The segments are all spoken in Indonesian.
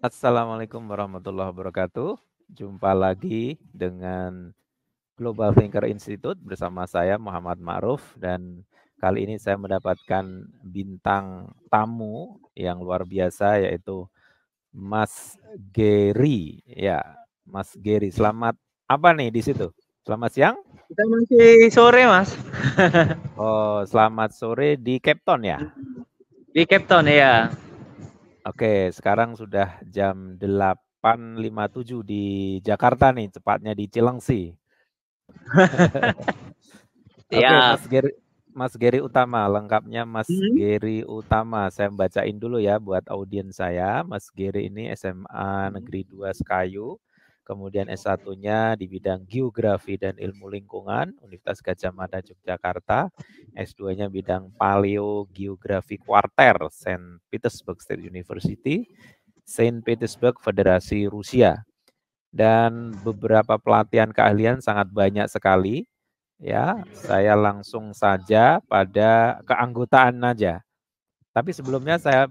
Assalamualaikum warahmatullahi wabarakatuh. Jumpa lagi dengan Global Thinker Institute bersama saya Muhammad Ma'ruf dan kali ini saya mendapatkan bintang tamu yang luar biasa yaitu Mas Gary. Ya, Mas Gary. Selamat apa nih di situ? Selamat siang? Kita masih sore, Mas. Oh, selamat sore di Cape Town ya? Di Cape Town ya. Oke, sekarang sudah jam 8.57 di Jakarta nih, tepatnya di Cilengsi. Oke, Ya. Mas Gary Utama, lengkapnya Mas Gary Utama. Saya bacain dulu ya buat audiens saya. Mas Gary ini SMA Negeri 2 Sekayu, kemudian S1-nya di bidang Geografi dan Ilmu Lingkungan, Universitas Gadjah Mada Yogyakarta. S2-nya bidang Paleogeografi Kuarter, Saint Petersburg State University, Saint Petersburg Federasi Rusia. Dan beberapa pelatihan keahlian sangat banyak sekali. Ya, saya langsung saja pada keanggotaan aja. Tapi sebelumnya saya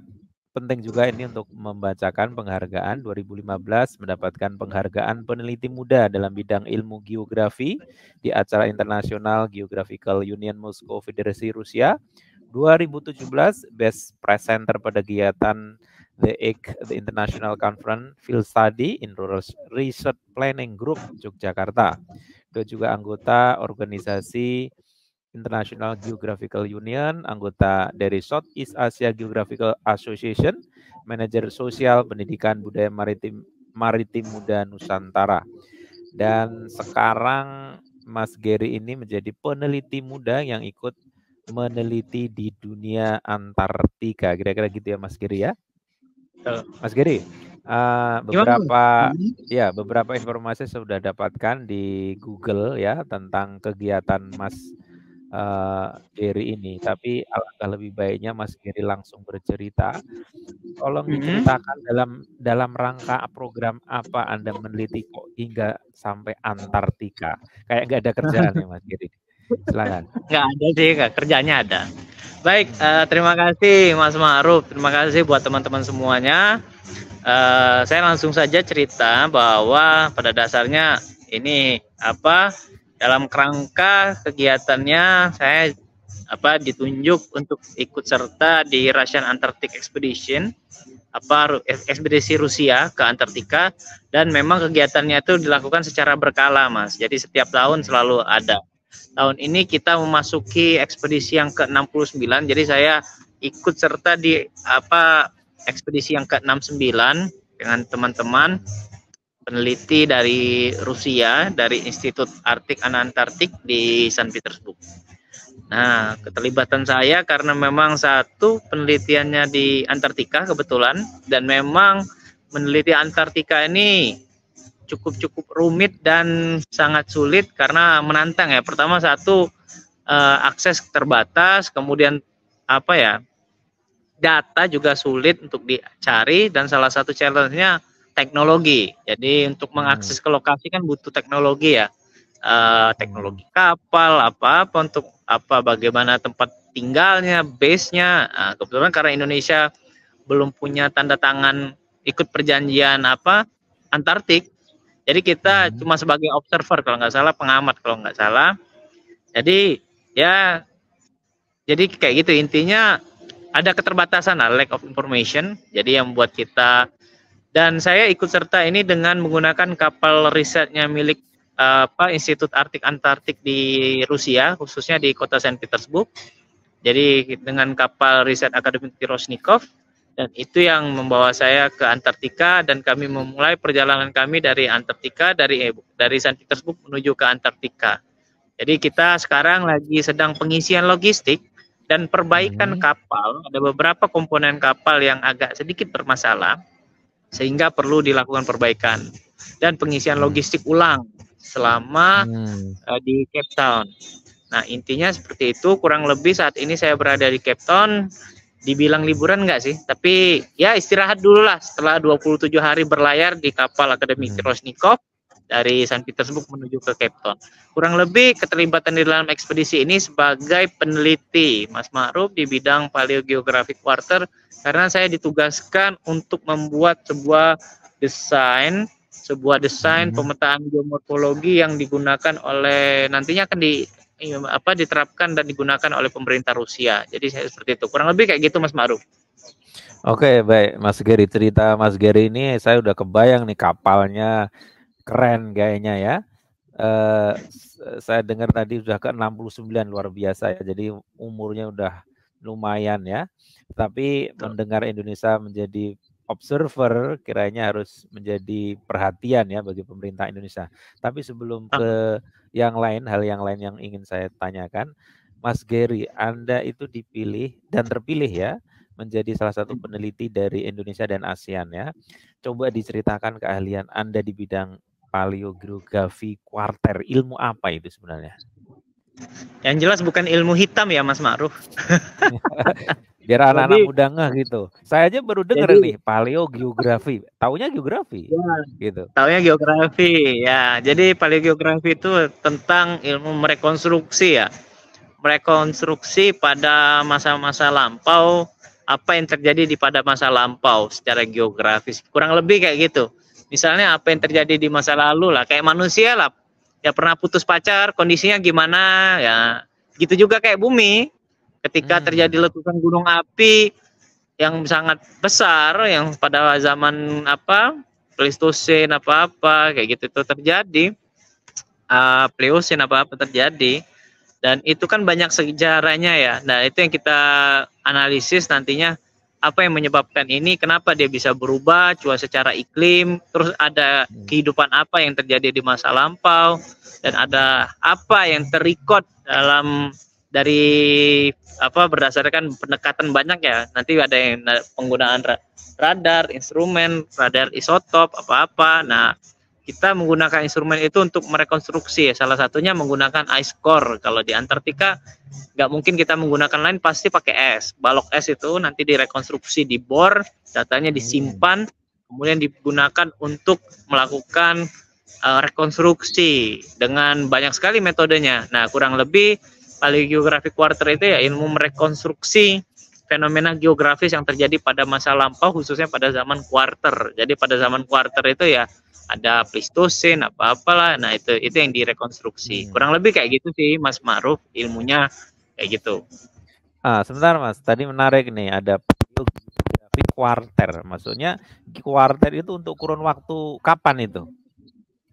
penting juga ini untuk membacakan penghargaan 2015 mendapatkan penghargaan peneliti muda dalam bidang ilmu geografi di acara International Geographical Union Moscow Federasi Rusia. 2017 Best Presenter pada kegiatan The International Conference Field Study in Rural Research Planning Group Yogyakarta. Dia juga anggota organisasi International Geographical Union, anggota dari Southeast Asia Geographical Association, manajer sosial pendidikan budaya maritim muda Nusantara. Dan sekarang Mas Gary ini menjadi peneliti muda yang ikut meneliti di dunia Antartika. Kira-kira gitu ya Mas Gary ya? Mas Gary, beberapa informasi sudah dapatkan di Google ya tentang kegiatan Mas Gary ini, tapi alangkah lebih baiknya Mas Gary langsung bercerita. Tolong diceritakan dalam rangka program apa Anda meneliti kok hingga sampai Antartika? Kayak nggak ada kerjaan ya Mas Gary. Silakan. Nggak ada sih, kerjanya ada. Baik, terima kasih Mas Ma'ruf. Terima kasih buat teman-teman semuanya. Saya langsung saja cerita bahwa pada dasarnya ini dalam kerangka kegiatannya saya ditunjuk untuk ikut serta di Russian Antarctic Expedition, ekspedisi Rusia ke Antartika, dan memang kegiatannya itu dilakukan secara berkala, Mas. Jadi setiap tahun selalu ada. Tahun ini kita memasuki ekspedisi yang ke-69, jadi saya ikut serta di ekspedisi yang ke-69 dengan teman-teman peneliti dari Rusia, dari Institut Arktik and Antartik di Saint Petersburg. Nah, keterlibatan saya karena memang satu penelitiannya di Antartika kebetulan, dan memang meneliti Antartika ini cukup rumit dan sangat sulit karena menantang ya. Pertama akses terbatas, kemudian data juga sulit untuk dicari, dan salah satu challenge-nya teknologi. Jadi untuk mengakses ke lokasi kan butuh teknologi ya. Teknologi kapal, untuk bagaimana tempat tinggalnya, base-nya. Kebetulan karena Indonesia belum punya tanda tangan ikut perjanjian Antartik, jadi kita cuma sebagai observer kalau nggak salah, pengamat kalau nggak salah. Jadi kayak gitu, intinya ada keterbatasan lack of information. Jadi yang membuat kita, dan saya ikut serta ini dengan menggunakan kapal risetnya milik Institut Arktik Antartik di Rusia, khususnya di kota Saint Petersburg. Jadi dengan kapal riset akademik Rosnikov, dan itu yang membawa saya ke Antartika, dan kami memulai perjalanan kami dari Antartika, dari Saint Petersburg menuju ke Antartika. Jadi kita sekarang lagi sedang pengisian logistik dan perbaikan kapal. Ada beberapa komponen kapal yang agak sedikit bermasalah, sehingga perlu dilakukan perbaikan dan pengisian logistik ulang selama di Cape Town. Nah, intinya seperti itu, kurang lebih saat ini saya berada di Cape Town. Dibilang liburan enggak sih, tapi ya istirahat dulu lah setelah 27 hari berlayar di kapal akademik Rosnikov. dari Saint Petersburg menuju ke Cape Town. Kurang lebih keterlibatan di dalam ekspedisi ini sebagai peneliti Mas Ma'ruf di bidang Paleogeographic Quarter, karena saya ditugaskan untuk membuat sebuah desain pemetaan geomorfologi yang digunakan oleh nantinya akan diterapkan dan digunakan oleh pemerintah Rusia. Jadi saya seperti itu. Kurang lebih kayak gitu Mas Ma'ruf. Oke, baik Mas Gary, cerita Mas Gary ini saya udah kebayang nih kapalnya keren kayaknya ya. Saya dengar tadi sudah ke 69, luar biasa ya. Jadi umurnya udah lumayan ya. Tapi mendengar Indonesia menjadi observer kiranya harus menjadi perhatian ya bagi pemerintah Indonesia. Tapi sebelum ke yang lain, hal yang lain yang ingin saya tanyakan, Mas Gary, Anda itu dipilih dan terpilih ya menjadi salah satu peneliti dari Indonesia dan ASEAN ya. Coba diceritakan keahlian Anda di bidang paleogeografi kuarter. Ilmu apa itu sebenarnya? Yang jelas bukan ilmu hitam ya Mas Ma'ruf. Biar anak-anak muda ngeh gitu. Saya aja baru dengar nih paleogeografi. Taunya geografi. Ya, gitu. Taunya geografi ya. Jadi paleogeografi itu tentang ilmu merekonstruksi ya. Merekonstruksi pada masa-masa lampau, apa yang terjadi pada masa lampau secara geografis. Kurang lebih kayak gitu. Misalnya apa yang terjadi di masa lalu lah, kayak manusia lah. Ya pernah putus pacar, kondisinya gimana ya. Gitu juga kayak bumi. Ketika terjadi letusan gunung api yang sangat besar, yang pada zaman Pleistosen kayak gitu itu terjadi, Pliocene terjadi, dan itu kan banyak sejarahnya ya. Nah itu yang kita analisis nantinya, apa yang menyebabkan ini, kenapa dia bisa berubah, cuaca secara iklim, terus ada kehidupan apa yang terjadi di masa lampau, dan ada apa yang terrecord dari berdasarkan pendekatan banyak ya. Nanti ada yang penggunaan radar, instrumen, radar isotop, Nah, kita menggunakan instrumen itu untuk merekonstruksi. Salah satunya menggunakan ice core. Kalau di Antartika nggak mungkin kita menggunakan lain, pasti pakai es. Balok es itu nanti direkonstruksi, dibor, datanya disimpan, kemudian digunakan untuk melakukan rekonstruksi dengan banyak sekali metodenya. Nah, kurang lebih paleogeographic quarter itu ya ilmu merekonstruksi fenomena geografis yang terjadi pada masa lampau, khususnya pada zaman quarter. Jadi pada zaman quarter itu ya ada Pleistosen apalah. Nah, itu yang direkonstruksi. Kurang lebih kayak gitu sih Mas Ma'ruf, ilmunya kayak gitu. Sebentar Mas, tadi menarik nih, ada paleogeographic quarter. Maksudnya quarter itu untuk kurun waktu kapan itu?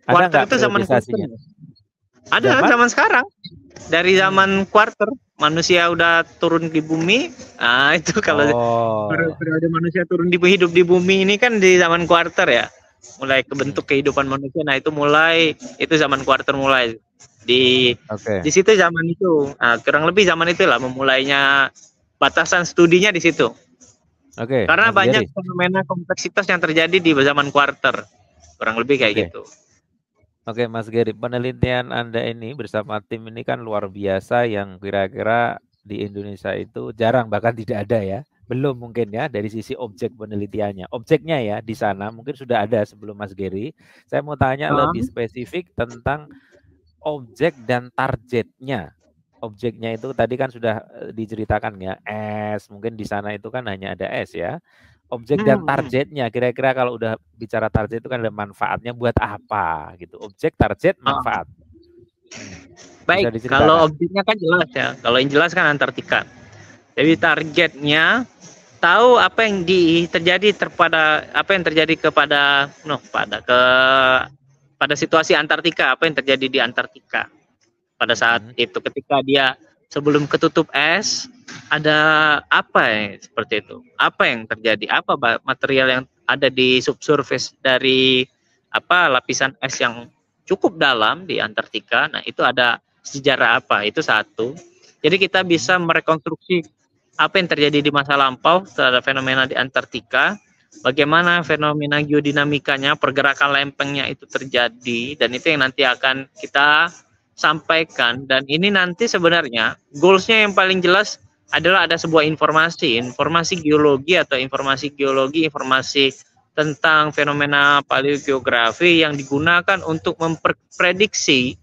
Quarter itu zaman quarter. Ada zaman sekarang. Dari zaman quarter manusia udah turun di bumi. Nah, itu kalau periode manusia turun hidup di bumi ini kan di zaman quarter ya. Mulai kebentuk kehidupan manusia. Nah, itu zaman quarter mulai. Di situ zaman itu. Nah, kurang lebih zaman itulah memulainya, batasan studinya di situ. Karena banyak fenomena kompleksitas yang terjadi di zaman quarter. Kurang lebih kayak gitu. Oke Mas Gary, penelitian Anda ini bersama tim ini kan luar biasa, yang kira-kira di Indonesia itu jarang, bahkan tidak ada ya. Belum mungkin ya dari sisi objek penelitiannya. Objeknya ya di sana mungkin sudah ada sebelum Mas Gary. Saya mau tanya lebih spesifik tentang objek dan targetnya. Objeknya itu tadi kan sudah diceritakan ya, es, mungkin di sana itu kan hanya ada es ya. Objek dan targetnya, kira-kira kalau udah bicara target itu kan ada manfaatnya buat apa gitu. Objek, target, manfaat. Baik, kalau objeknya kan jelas ya. Kalau yang jelas kan Antartika. Jadi targetnya tahu apa yang terjadi pada situasi Antartika, apa yang terjadi di Antartika pada saat itu, ketika dia sebelum ketutup es, ada apa ya seperti itu? Apa yang terjadi? Apa material yang ada di subsurface dari lapisan es yang cukup dalam di Antartika? Nah, itu ada sejarah apa? Itu satu. Jadi kita bisa merekonstruksi apa yang terjadi di masa lampau terhadap fenomena di Antartika, bagaimana fenomena geodinamikanya, pergerakan lempengnya itu terjadi, dan itu yang nanti akan kita sampaikan. Dan ini nanti sebenarnya goalsnya yang paling jelas adalah ada sebuah informasi geologi, informasi tentang fenomena paleogeografi yang digunakan untuk memprediksi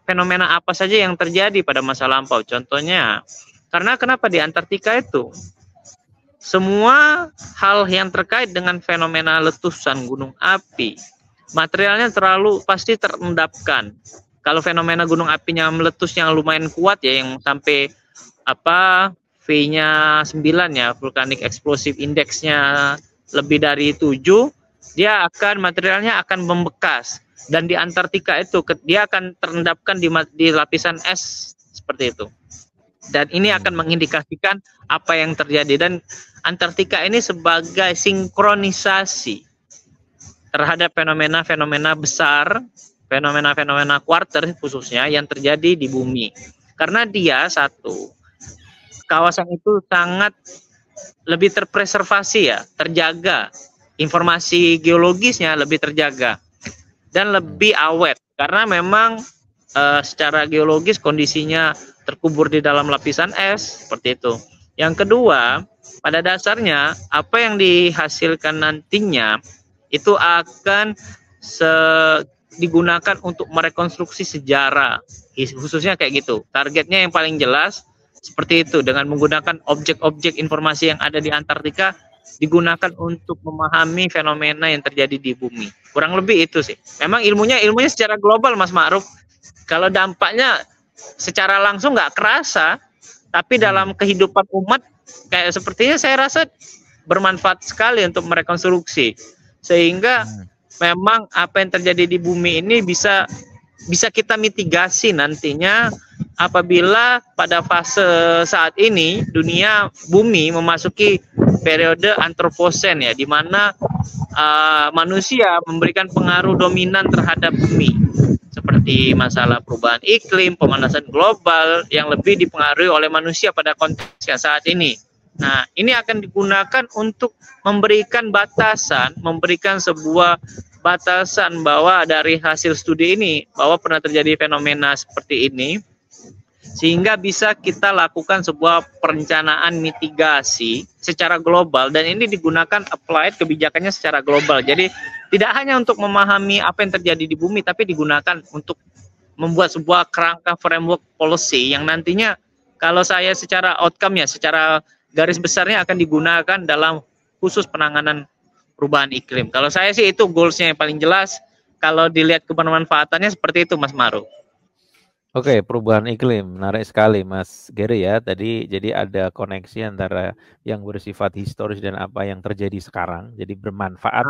fenomena apa saja yang terjadi pada masa lampau. Contohnya, karena kenapa di Antartika itu semua hal yang terkait dengan fenomena letusan gunung api, materialnya pasti terendapkan. Kalau fenomena gunung apinya meletus yang lumayan kuat ya, yang sampai V-nya 9 ya, vulkanik explosive index-nya lebih dari 7, dia materialnya akan membekas. Dan di Antartika itu dia akan terendapkan di lapisan es seperti itu. Dan ini akan mengindikasikan apa yang terjadi. Dan Antartika ini sebagai sinkronisasi terhadap fenomena-fenomena besar, fenomena-fenomena kuarter khususnya yang terjadi di bumi. Karena dia kawasan itu sangat lebih terpreservasi ya, terjaga. Informasi geologisnya lebih terjaga dan lebih awet karena memang secara geologis kondisinya terkubur di dalam lapisan es seperti itu. Yang kedua, pada dasarnya apa yang dihasilkan nantinya itu akan digunakan untuk merekonstruksi sejarah, khususnya kayak gitu. Targetnya yang paling jelas seperti itu, dengan menggunakan objek-objek informasi yang ada di Antartika digunakan untuk memahami fenomena yang terjadi di bumi. Kurang lebih itu sih. Memang ilmunya secara global, Mas Ma'ruf. Kalau dampaknya secara langsung nggak kerasa, tapi dalam kehidupan umat kayak sepertinya saya rasa bermanfaat sekali untuk merekonstruksi. Sehingga memang apa yang terjadi di bumi ini bisa kita mitigasi nantinya apabila pada fase saat ini bumi memasuki periode antroposen ya, di mana manusia memberikan pengaruh dominan terhadap bumi seperti masalah perubahan iklim, pemanasan global yang lebih dipengaruhi oleh manusia pada konteks yang saat ini. Nah, ini akan digunakan untuk memberikan sebuah batasan bahwa dari hasil studi ini bahwa pernah terjadi fenomena seperti ini, sehingga bisa kita lakukan sebuah perencanaan mitigasi secara global, dan ini digunakan applied kebijakannya secara global. Jadi tidak hanya untuk memahami apa yang terjadi di bumi, tapi digunakan untuk membuat sebuah kerangka framework policy yang nantinya kalau saya secara outcome-nya, secara garis besarnya akan digunakan dalam khusus penanganan perubahan iklim. Kalau saya sih itu goals-nya yang paling jelas. Kalau dilihat kebermanfaatannya seperti itu, Mas Ma'ruf. Oke, perubahan iklim menarik sekali, Mas Gary ya. Tadi jadi ada koneksi antara yang bersifat historis dan apa yang terjadi sekarang. Jadi bermanfaat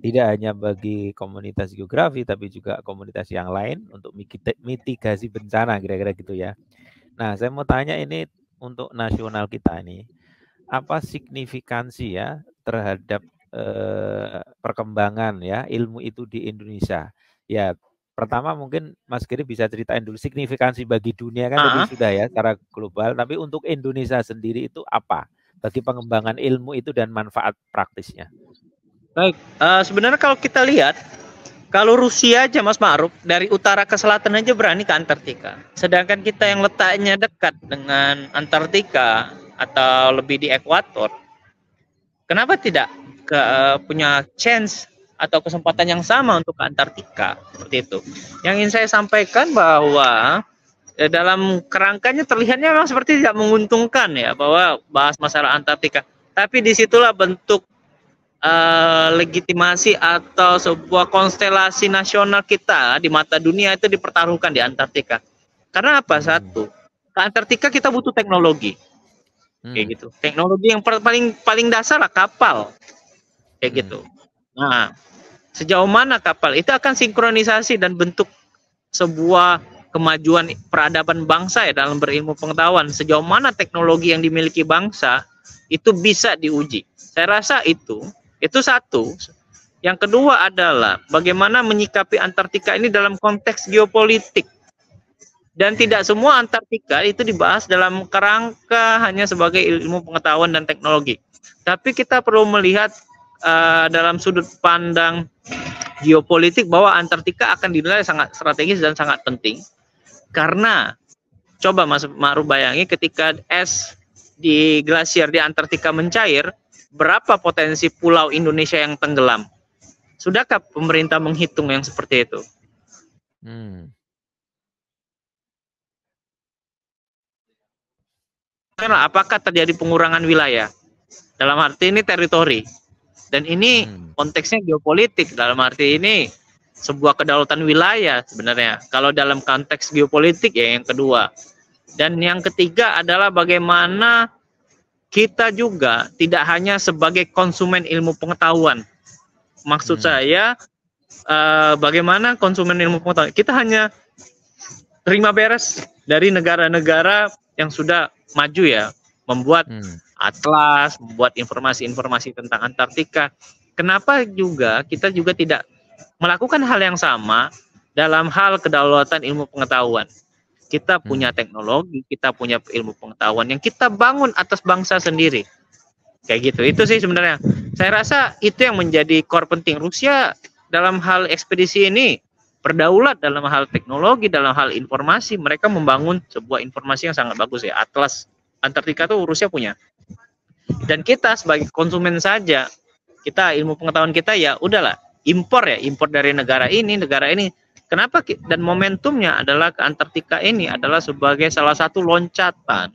tidak hanya bagi komunitas geografi, tapi juga komunitas yang lain untuk mitigasi bencana, kira-kira gitu ya. Nah, saya mau tanya ini untuk nasional kita ini, apa signifikansi ya terhadap perkembangan ya ilmu itu di Indonesia? Ya, pertama mungkin Mas Giri bisa ceritain dulu signifikansi bagi dunia kan tadi sudah ya secara global, tapi untuk Indonesia sendiri itu apa bagi pengembangan ilmu itu dan manfaat praktisnya? Baik, sebenarnya kalau kita lihat, kalau Rusia aja Mas Ma'ruf dari utara ke selatan aja berani ke Antartika, sedangkan kita yang letaknya dekat dengan Antartika atau lebih di ekuator, kenapa tidak punya chance atau kesempatan yang sama untuk ke Antartika seperti itu. Yang ingin saya sampaikan bahwa dalam kerangkanya terlihatnya memang seperti tidak menguntungkan ya bahwa bahas masalah Antartika. Tapi disitulah bentuk legitimasi atau sebuah konstelasi nasional kita di mata dunia itu dipertaruhkan di Antartika. Karena apa? Satu, ke Antartika kita butuh teknologi, kayak gitu. Teknologi yang paling dasar lah kapal, kayak gitu. Nah, sejauh mana kapal itu akan sinkronisasi dan bentuk sebuah kemajuan peradaban bangsa ya dalam berilmu pengetahuan. Sejauh mana teknologi yang dimiliki bangsa itu bisa diuji. Saya rasa itu satu. Yang kedua adalah bagaimana menyikapi Antartika ini dalam konteks geopolitik. Dan tidak semua Antartika itu dibahas dalam kerangka hanya sebagai ilmu pengetahuan dan teknologi. Tapi kita perlu melihat dalam sudut pandang geopolitik bahwa Antartika akan dinilai sangat strategis dan sangat penting. Karena coba Mas Ma'ruf bayangi ketika es di glasier di Antartika mencair, berapa potensi pulau Indonesia yang tenggelam? Sudahkah pemerintah menghitung yang seperti itu? Apakah terjadi pengurangan wilayah? Dalam arti ini teritori. Dan ini konteksnya geopolitik, dalam arti ini sebuah kedaulatan wilayah sebenarnya. Kalau dalam konteks geopolitik ya yang kedua. Dan yang ketiga adalah bagaimana kita juga tidak hanya sebagai konsumen ilmu pengetahuan. Maksud saya bagaimana konsumen ilmu pengetahuan. Kita hanya terima beres dari negara-negara yang sudah maju ya, membuat atlas, membuat informasi-informasi tentang Antartika. Kenapa juga kita juga tidak melakukan hal yang sama dalam hal kedaulatan ilmu pengetahuan? Kita punya teknologi, kita punya ilmu pengetahuan yang kita bangun atas bangsa sendiri. Kayak gitu. Itu sih sebenarnya. Saya rasa itu yang menjadi core penting. Rusia dalam hal ekspedisi ini berdaulat dalam hal teknologi, dalam hal informasi. Mereka membangun sebuah informasi yang sangat bagus ya. Atlas Antartika tuh Rusia punya. Dan kita sebagai konsumen saja, kita ilmu pengetahuan kita ya udahlah impor dari negara ini. Kenapa? Dan momentumnya adalah ke Antartika ini adalah sebagai salah satu loncatan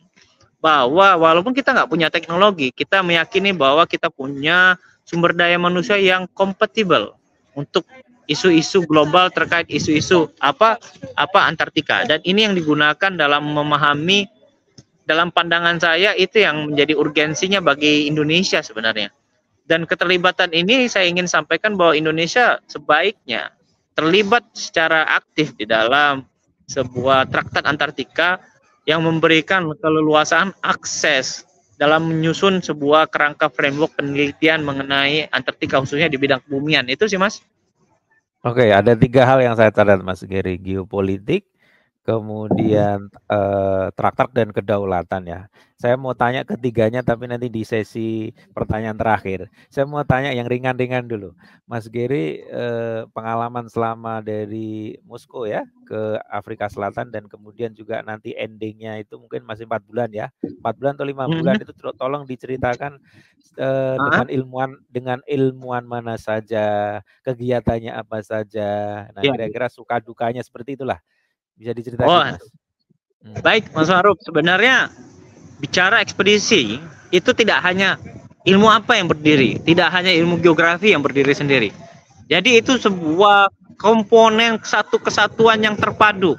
bahwa walaupun kita nggak punya teknologi, kita meyakini bahwa kita punya sumber daya manusia yang kompatibel untuk isu-isu global terkait isu-isu apa Antartika. Dan ini yang digunakan dalam memahami, dalam pandangan saya itu yang menjadi urgensinya bagi Indonesia sebenarnya. Dan keterlibatan ini saya ingin sampaikan bahwa Indonesia sebaiknya terlibat secara aktif di dalam sebuah traktat Antartika yang memberikan keleluasaan akses dalam menyusun sebuah kerangka framework penelitian mengenai Antartika khususnya di bidang kebumian. Itu sih Mas. Oke, ada 3 hal yang saya catat Mas Gary, geopolitik, kemudian traktat dan kedaulatan ya. Saya mau tanya ketiganya tapi nanti di sesi pertanyaan terakhir. Saya mau tanya yang ringan-ringan dulu. Mas Gary, pengalaman selama dari Moskow ya ke Afrika Selatan dan kemudian juga nanti endingnya itu mungkin masih 4 bulan ya. 4 bulan atau 5 bulan itu tolong diceritakan dengan ilmuwan mana saja, kegiatannya apa saja. Nah, kira-kira suka dukanya seperti itulah. Bisa diceritakan Mas. Baik Mas Maruf, sebenarnya bicara ekspedisi itu tidak hanya ilmu apa yang berdiri, tidak hanya ilmu geografi yang berdiri sendiri. Jadi itu sebuah komponen satu kesatuan yang terpadu.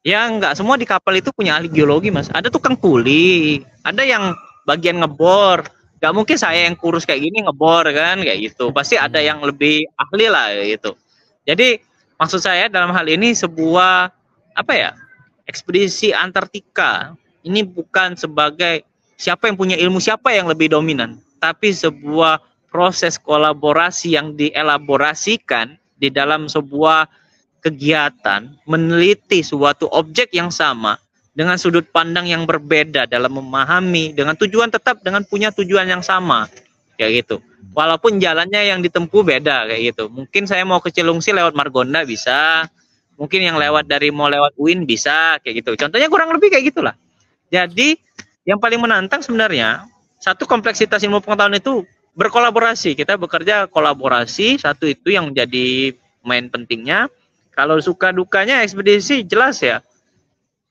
Ya enggak semua di kapal itu punya ahli geologi Mas. Ada tukang kuli, ada yang bagian ngebor. Gak mungkin saya yang kurus kayak gini ngebor kan kayak gitu. Pasti ada yang lebih ahli lah gitu. Jadi maksud saya dalam hal ini sebuah ekspedisi Antartika ini bukan sebagai siapa yang punya ilmu, siapa yang lebih dominan, tapi sebuah proses kolaborasi yang dielaborasikan di dalam sebuah kegiatan meneliti suatu objek yang sama dengan sudut pandang yang berbeda dalam memahami dengan tujuan tetap dengan punya tujuan yang sama kayak gitu. Walaupun jalannya yang ditempuh beda kayak gitu. Mungkin saya mau ke Cilungsi lewat Margonda bisa, mungkin yang lewat UIN bisa kayak gitu. Contohnya kurang lebih kayak gitulah. Jadi yang paling menantang sebenarnya satu kompleksitas ilmu pengetahuan itu berkolaborasi. Kita bekerja kolaborasi, satu itu yang menjadi main pentingnya. Kalau suka dukanya ekspedisi jelas ya.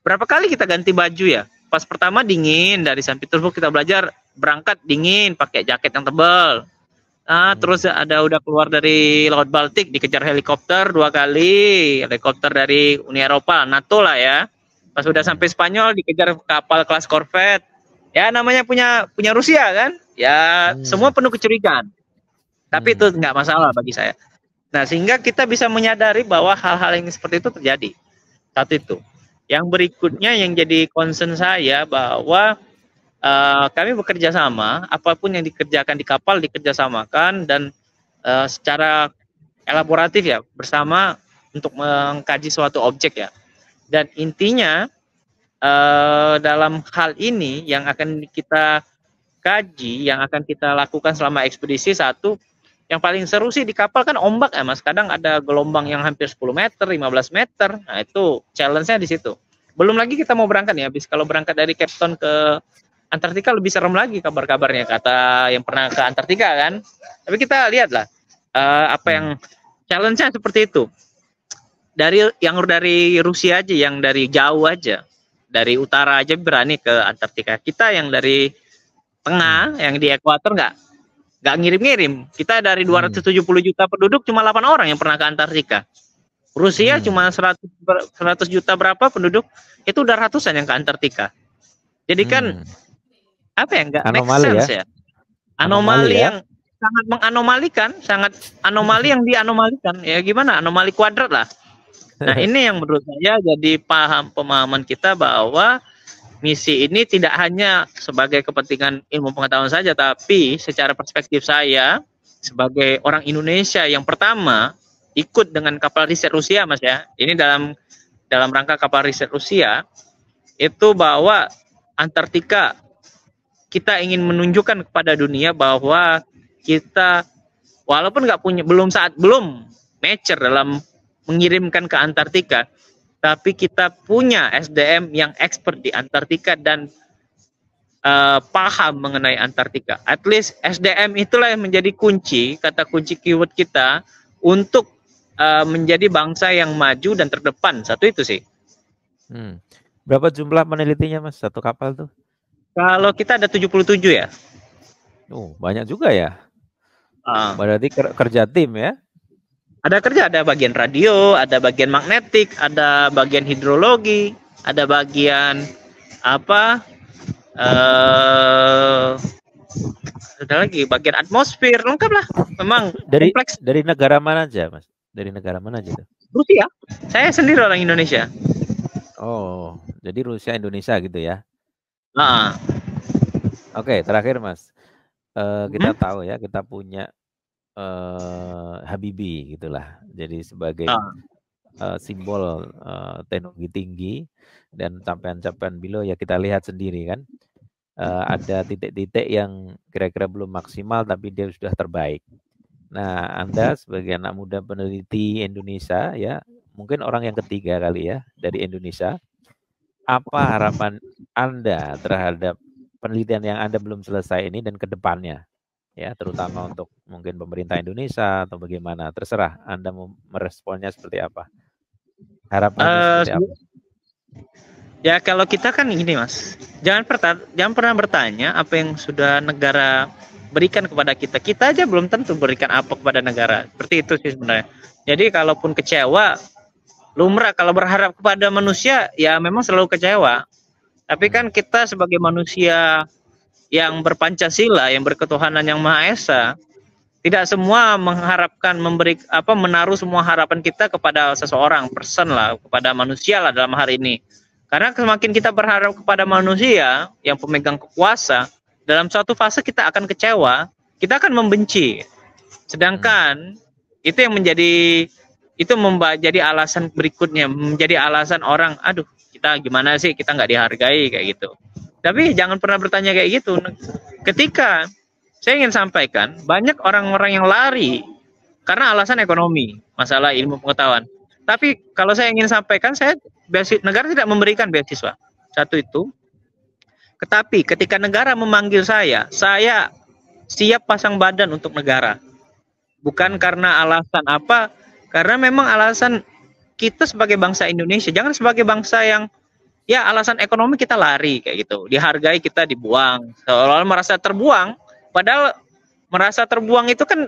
Berapa kali kita ganti baju ya? Pas pertama dingin, dari St. Petersburg kita belajar berangkat dingin, pakai jaket yang tebal. Terus udah keluar dari Laut Baltik, dikejar helikopter 2 kali, helikopter dari Uni Eropa, NATO lah ya. Pas udah sampai Spanyol dikejar kapal kelas korvet. Ya namanya punya Rusia kan? Ya semua penuh kecurigaan. Tapi itu nggak masalah bagi saya. Nah sehingga kita bisa menyadari bahwa hal-hal yang seperti itu terjadi. Satu itu. Yang berikutnya yang jadi concern saya bahwa kami bekerja sama, apapun yang dikerjakan di kapal dikerjasamakan dan secara elaboratif ya bersama untuk mengkaji suatu objek ya. Dan intinya dalam hal ini yang akan kita kaji, yang akan kita lakukan selama ekspedisi, satu yang paling seru sih di kapal kan ombak ya Mas. Kadang ada gelombang yang hampir 10 meter, 15 meter. Nah itu challenge-nya di situ. Belum lagi kita mau berangkat ya, habis kalau berangkat dari Cape Town ke Antartika lebih serem lagi kabar-kabarnya, kata yang pernah ke Antartika kan. Tapi kita lihatlah apa yang challenge-nya seperti itu. Dari Rusia aja, yang dari jauh aja, dari utara aja berani ke Antartika. Kita yang dari tengah, yang di ekuator nggak ngirim-ngirim. Kita dari 270 juta penduduk cuma 8 orang yang pernah ke Antartika. Rusia cuma 100 juta berapa penduduk, itu udah ratusan yang ke Antartika. Jadi kan apa ya, nggak make sense ya. Anomali yang sangat menganomalikan, sangat anomali yang dianomalikan. Ya gimana, anomali kuadrat lah. Nah ini yang menurut saya jadi pemahaman kita bahwa misi ini tidak hanya sebagai kepentingan ilmu pengetahuan saja, tapi secara perspektif saya sebagai orang Indonesia yang pertama ikut dengan kapal riset Rusia, Mas ya. Ini dalam rangka kapal riset Rusia itu, bahwa Antartika kita ingin menunjukkan kepada dunia bahwa kita walaupun belum mature dalam mengirimkan ke Antartika, tapi kita punya SDM yang expert di Antartika dan paham mengenai Antartika. At least SDM itulah yang menjadi kata kunci keyword kita untuk menjadi bangsa yang maju dan terdepan. Satu itu sih. Berapa jumlah penelitinya, Mas, satu kapal tuh? Kalau kita ada 77 ya. Banyak juga ya. Berarti kerja tim ya? Ada bagian radio, ada bagian magnetik, ada bagian hidrologi, ada bagian apa? Ada lagi bagian atmosfer, lengkap lah. Memang kompleks. Dari negara mana aja, Mas? Dari negara mana aja tuh? Rusia. Saya sendiri orang Indonesia. Oh, jadi Rusia Indonesia gitu ya? Oke, terakhir Mas. Kita tahu ya, kita punya Habibie gitulah, jadi sebagai simbol teknologi tinggi dan capaian-capaian beliau ya kita lihat sendiri kan, ada titik-titik yang kira-kira belum maksimal tapi dia sudah terbaik. Nah, Anda sebagai anak muda peneliti Indonesia ya, mungkin orang yang ketiga kali ya dari Indonesia, apa harapan Anda terhadap penelitian yang Anda belum selesai ini dan ke depannya? Ya, terutama untuk mungkin pemerintah Indonesia atau bagaimana, terserah Anda mau meresponnya seperti apa. Harapannya seperti apa? Ya kalau kita kan gini, Mas, jangan pernah bertanya apa yang sudah negara berikan kepada kita. Kita aja belum tentu berikan apa kepada negara. Seperti itu sih sebenarnya. Jadi kalaupun kecewa, lumrah kalau berharap kepada manusia ya memang selalu kecewa. Tapi kan kita sebagai manusia yang berpancasila, yang berketuhanan yang Maha Esa, tidak semua mengharapkan menaruh semua harapan kita kepada seseorang, person lah, kepada manusia lah dalam hari ini. Karena semakin kita berharap kepada manusia yang pemegang kekuasa, dalam suatu fase kita akan kecewa, kita akan membenci. Sedangkan itu yang menjadi alasan berikutnya, menjadi alasan orang, aduh kita gimana sih, kita nggak dihargai kayak gitu. Tapi jangan pernah bertanya kayak gitu. Ketika saya ingin sampaikan, banyak orang-orang yang lari karena alasan ekonomi, masalah ilmu pengetahuan. Tapi kalau saya ingin sampaikan, negara tidak memberikan beasiswa. Satu itu. Tetapi ketika negara memanggil saya siap pasang badan untuk negara. Bukan karena alasan apa, karena memang alasan kita sebagai bangsa Indonesia, jangan sebagai bangsa yang ya alasan ekonomi kita lari kayak gitu, dihargai kita dibuang, seolah-olah merasa terbuang, padahal merasa terbuang itu kan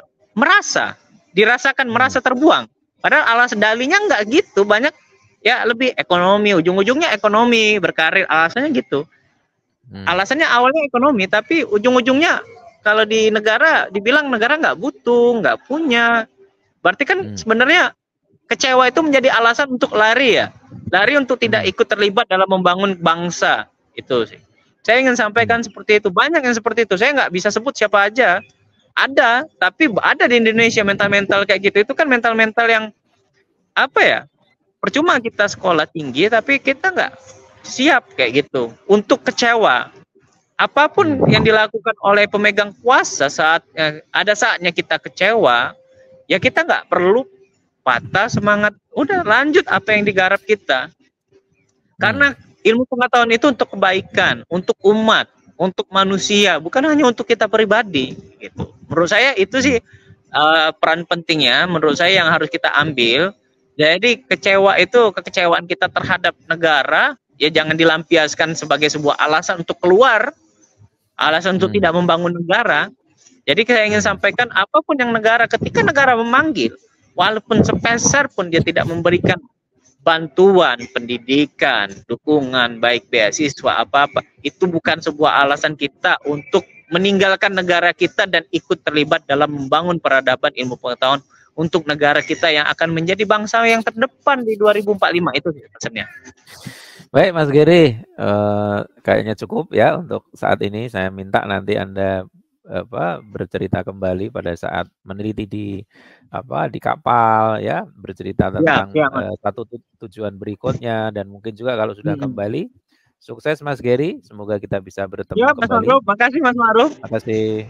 dirasakan merasa terbuang, padahal alasan dalinya nggak gitu, banyak ya lebih ekonomi, ujung-ujungnya ekonomi, berkarir, alasannya gitu. Alasannya awalnya ekonomi, tapi ujung-ujungnya kalau di negara dibilang negara nggak butuh, nggak punya, berarti kan sebenarnya kecewa itu menjadi alasan untuk lari ya. Lari untuk tidak ikut terlibat dalam membangun bangsa. Itu sih. Saya ingin sampaikan seperti itu. Banyak yang seperti itu. Saya nggak bisa sebut siapa aja. Ada, tapi ada di Indonesia mental-mental kayak gitu. Itu kan mental-mental yang apa ya? Percuma kita sekolah tinggi, tapi kita nggak siap kayak gitu. Untuk kecewa. Apapun yang dilakukan oleh pemegang kuasa ada saatnya kita kecewa, ya kita nggak perlu patah semangat, udah lanjut apa yang digarap kita. Karena ilmu pengetahuan itu untuk kebaikan, untuk umat, untuk manusia, bukan hanya untuk kita pribadi gitu. Menurut saya itu sih peran pentingnya menurut saya yang harus kita ambil. Jadi kekecewaan kita terhadap negara ya jangan dilampiaskan sebagai sebuah alasan untuk keluar, alasan untuk tidak membangun negara. Jadi saya ingin sampaikan apapun yang ketika negara memanggil, walaupun sepeser pun dia tidak memberikan bantuan, pendidikan, dukungan, baik beasiswa, apa-apa, itu bukan sebuah alasan kita untuk meninggalkan negara kita dan ikut terlibat dalam membangun peradaban ilmu pengetahuan untuk negara kita yang akan menjadi bangsa yang terdepan di 2045. Itu pesannya. Baik Mas Gary, kayaknya cukup ya untuk saat ini. Saya minta nanti Anda bercerita kembali pada saat meneliti di kapal ya, bercerita tentang satu tujuan berikutnya, dan mungkin juga kalau sudah kembali. Sukses Mas Gary, semoga kita bisa bertemu kembali. Mas Ma'ruf, makasih Mas Ma'ruf. Makasih.